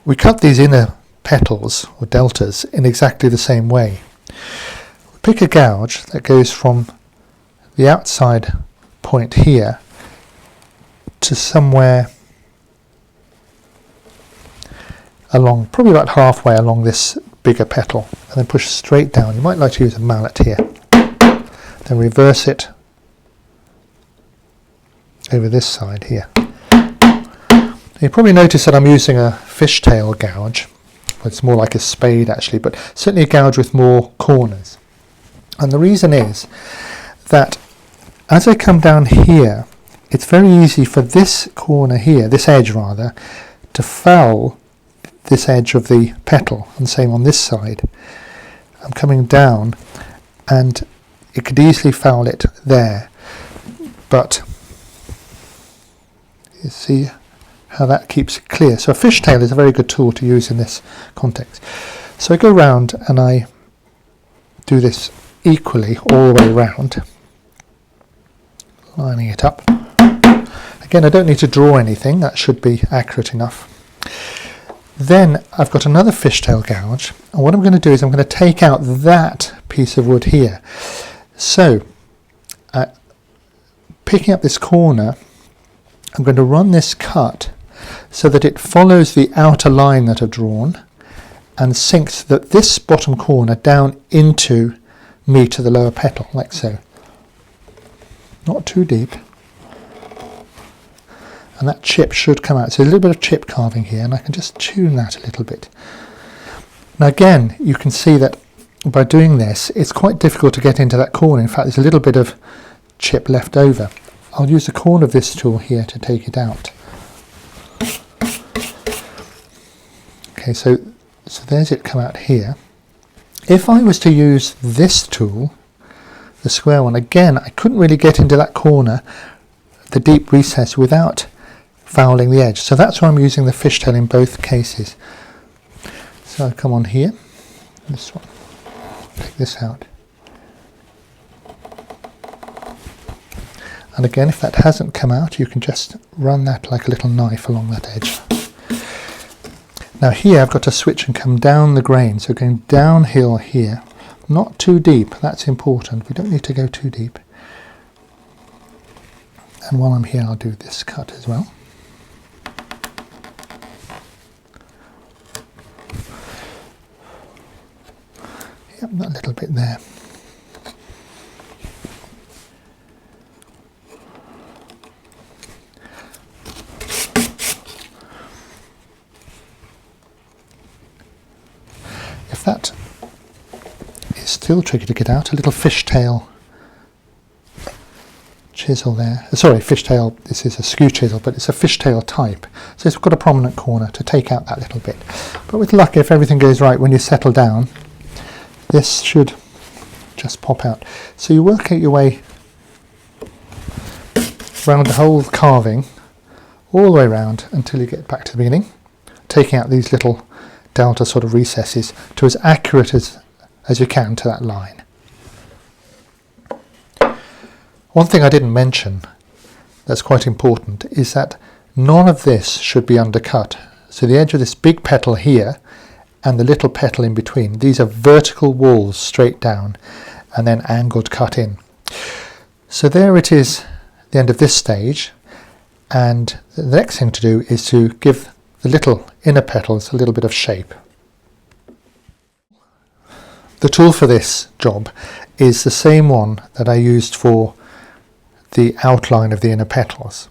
we cut these inner petals or deltas in exactly the same way. We pick a gouge that goes from the outside point here to somewhere along, probably about halfway along this bigger petal, and then push straight down. You might like to use a mallet here. Then reverse it over this side here. You probably notice that I'm using a fishtail gouge. It's more like a spade actually, but certainly a gouge with more corners. And the reason is that as I come down here, it's very easy for this corner here, this edge rather, to foul this edge of the petal, and same on this side. I'm coming down and it could easily foul it there, but you see how that keeps it clear. So a fishtail is a very good tool to use in this context. So I go round and I do this equally all the way around, lining it up. Again, I don't need to draw anything, that should be accurate enough. Then I've got another fishtail gouge, and what I'm going to do is I'm going to take out that piece of wood here. So picking up this corner, I'm going to run this cut so that it follows the outer line that I've drawn and sinks this bottom corner down into me to the lower petal, like so. Not too deep. And that chip should come out. So a little bit of chip carving here, and I can just tune that a little bit. Now again, you can see that by doing this, it's quite difficult to get into that corner. In fact, there's a little bit of chip left over. I'll use the corner of this tool here to take it out. Okay, so there's it come out here. If I was to use this tool, the square one, again, I couldn't really get into that corner, the deep recess, without fouling the edge. So that's why I'm using the fishtail in both cases. So I come on here, this one, take this out. And again, if that hasn't come out, you can just run that like a little knife along that edge. Now here I've got to switch and come down the grain, so going downhill here, not too deep, that's important, we don't need to go too deep. And while I'm here I'll do this cut as well. Yep, that little bit there. If that is still tricky to get out, a little fishtail chisel there. Sorry, fishtail, this is a skew chisel, but it's a fishtail type. So it's got a prominent corner to take out that little bit. But with luck, if everything goes right, when you settle down, this should just pop out. So you work out your way around the whole carving, all the way around until you get back to the beginning, taking out these little delta sort of recesses to as accurate as you can to that line. One thing I didn't mention that's quite important is that none of this should be undercut. So the edge of this big petal here and the little petal in between, these are vertical walls straight down and then angled cut in. So there it is, the end of this stage, and the next thing to do is to give the little inner petals a little bit of shape. The tool for this job is the same one that I used for the outline of the inner petals.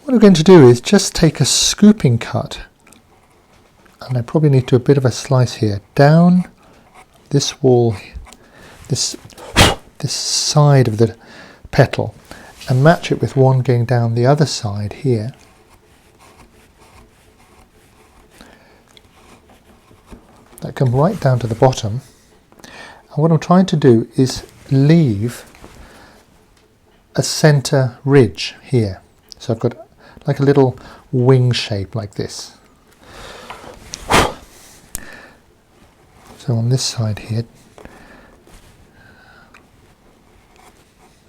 What I'm going to do is just take a scooping cut, and I probably need to do a bit of a slice here, down this wall, this side of the petal, and match it with one going down the other side here. That come right down to the bottom, and what I'm trying to do is leave a centre ridge here. So I've got like a little wing shape like this. So on this side here,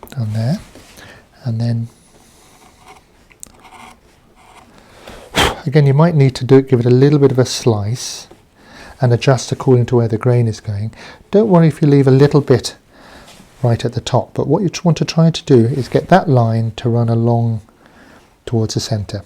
down there, and then again, you might need to give it a little bit of a slice and adjust according to where the grain is going. Don't worry if you leave a little bit right at the top, but what you want to try to do is get that line to run along towards the centre.